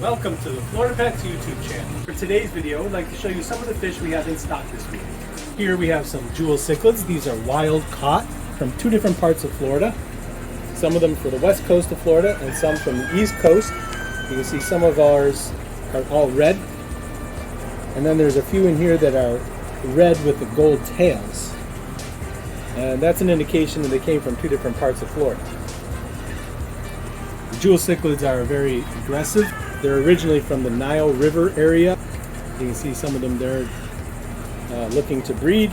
Welcome to the Florida Pets YouTube channel. For today's video, I'd like to show you some of the fish we have in stock this week. Here we have some jewel cichlids. These are wild caught from two different parts of Florida. Some of them for the west coast of Florida and some from the east coast. You can see some of ours are all red. And then there's a few in here that are red with the gold tails. And that's an indication that they came from two different parts of Florida. The jewel cichlids are very aggressive. They're originally from the Nile River area. You can see some of them there looking to breed.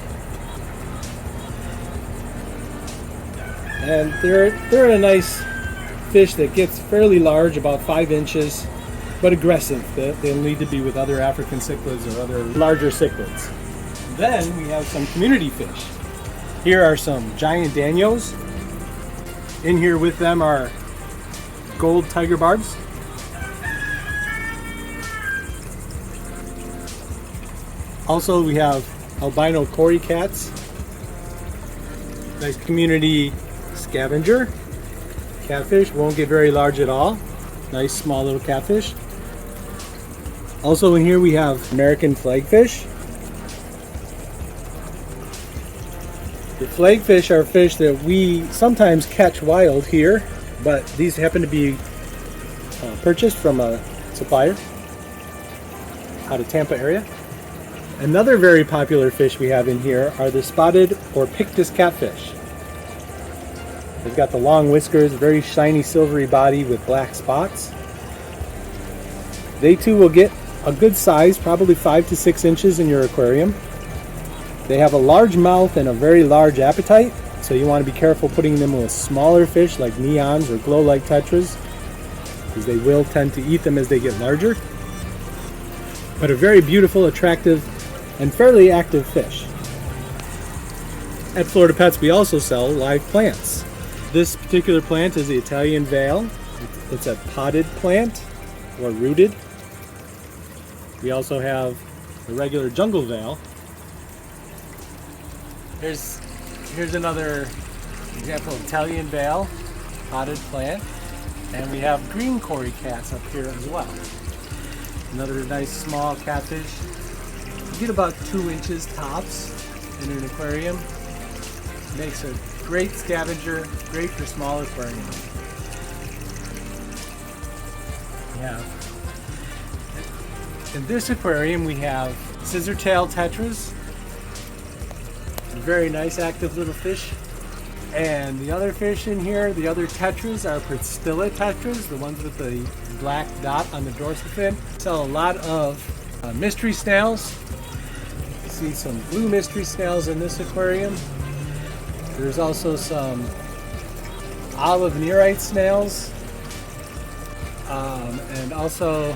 And they're a nice fish that gets fairly large, about 5 inches, but aggressive. They'll need to be with other African cichlids or other larger cichlids. Then we have some community fish. Here are some giant danios. In here with them are gold tiger barbs. Also, we have albino Cory cats. Nice community scavenger. Catfish, won't get very large at all. Nice small little catfish. Also in here we have American flagfish. The flagfish are fish that we sometimes catch wild here, but these happen to be purchased from a supplier out of Tampa area. Another very popular fish we have in here are the spotted or pictus catfish. They've got the long whiskers, very shiny silvery body with black spots. They too will get a good size, probably 5 to 6 inches in your aquarium. They have a large mouth and a very large appetite, so you want to be careful putting them with smaller fish like neons or glow-like tetras, because they will tend to eat them as they get larger. But a very beautiful, attractive, and fairly active fish. At Florida Pets we also sell live plants. This particular plant is the Italian vale. It's a potted plant or rooted. We also have the regular jungle vale. Here's another example of Italian vale, potted plant. And we have green Cory cats up here as well. Another nice small catfish. You get about 2 inches tops in an aquarium. Makes a great scavenger, great for small aquariums. Yeah. In this aquarium we have Scissor Tetras. Very nice active little fish. And the other fish in here, the other tetras, are Pristilla Tetras, the ones with the black dot on the dorsal fin. Sell a lot of mystery snails. You see some blue mystery snails in this aquarium. There's also some olive Nerite snails, and also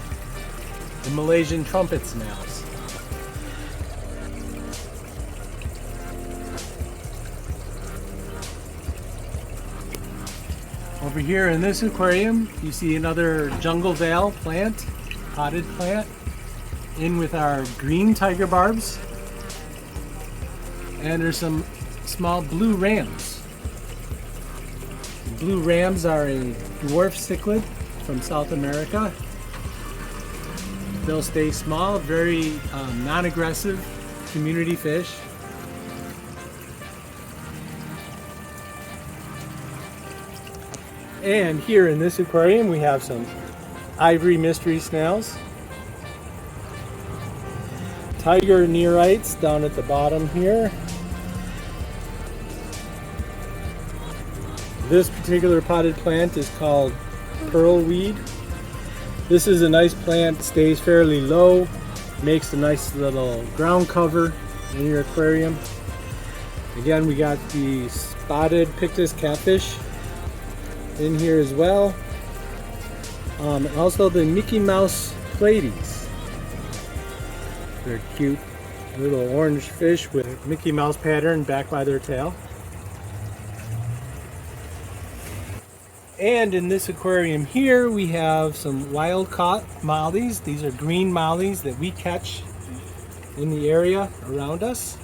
the Malaysian trumpet snails. Over here in this aquarium, you see another jungle vale plant, potted plant, in with our green tiger barbs. And there's some small blue rams. Blue rams are a dwarf cichlid from South America. They'll stay small, very non-aggressive community fish. And here in this aquarium we have some Ivory mystery snails. Tiger Nerites down at the bottom here. This particular potted plant is called pearlweed. This is a nice plant, stays fairly low, makes a nice little ground cover in your aquarium. Again, we got the spotted pictus catfish in here as well. And also the Mickey Mouse Pleiades. They're cute little orange fish with Mickey Mouse pattern back by their tail. And in this aquarium here we have some wild caught mollies. These are green mollies that we catch in the area around us.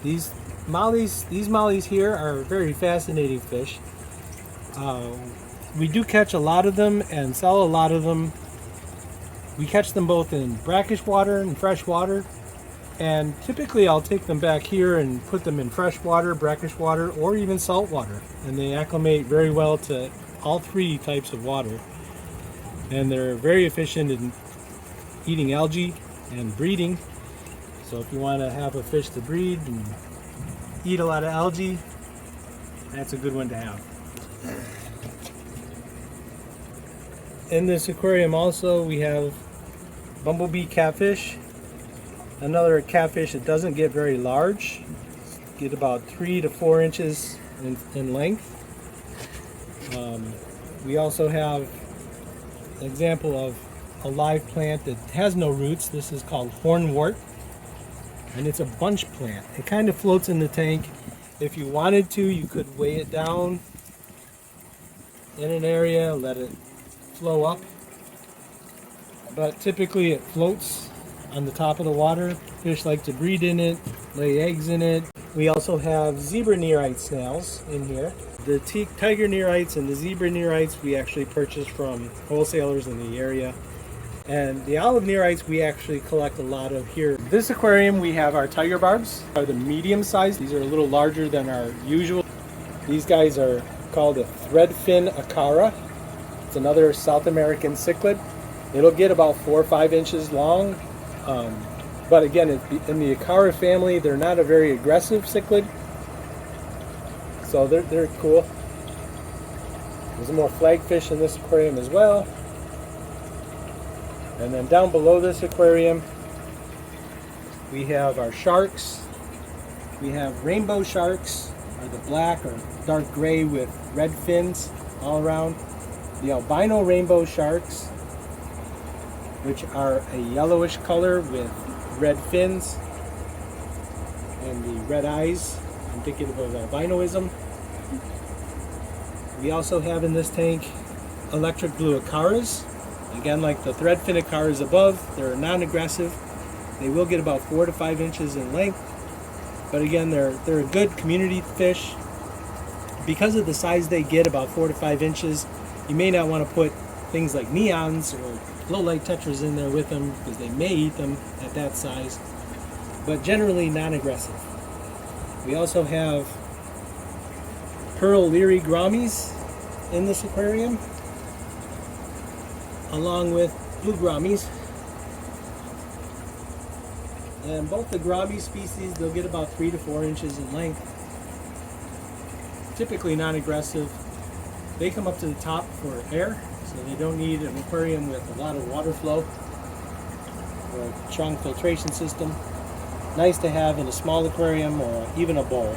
These mollies here are very fascinating fish. We do catch a lot of them and sell a lot of them We catch them both in brackish water and fresh water. And typically I'll take them back here and put them in fresh water, brackish water, or even salt water. And they acclimate very well to all three types of water. And they're very efficient in eating algae and breeding. So if you want to have a fish to breed and eat a lot of algae, that's a good one to have. In this aquarium also we have Bumblebee Catfish. Another catfish that doesn't get very large, get about 3 to 4 inches in length. We also have an example of a live plant that has no roots. This is called Hornwort, and it's a bunch plant. It kind of floats in the tank. If you wanted to, you could weigh it down in an area, let it flow up, but typically it floats on the top of the water. Fish like to breed in it, lay eggs in it. We also have zebra Nerite snails in here. The tiger Nerites and the zebra Nerites we actually purchase from wholesalers in the area. And the olive Nerites we actually collect a lot of here. This aquarium we have our tiger barbs, are the medium size. These are a little larger than our usual. These guys are called a threadfin acara. It's another South American cichlid. It'll get about 4 or 5 inches long. But again, in the Acara family, they're not a very aggressive cichlid, so they're cool. There's more flagfish in this aquarium as well. And then down below this aquarium, we have our sharks. We have rainbow sharks, or the black or dark gray with red fins all around. The albino rainbow sharks, which are a yellowish color with red fins and the red eyes, indicative of albinoism. We also have in this tank electric blue Caras. Again, like the threadfin Caras above, they're non-aggressive. They will get about 4 to 5 inches in length, but again, they're a good community fish. Because of the size they get, about 4 to 5 inches, you may not want to put things like neons or low light tetras in there with them because they may eat them at that size, but generally non-aggressive. We also have pearl Leery Grommies in this aquarium, along with blue Grommies. And both the Grommie species, they'll get about 3 to 4 inches in length. Typically non-aggressive. They come up to the top for air, so they don't need an aquarium with a lot of water flow or a strong filtration system. Nice to have in a small aquarium or even a bowl.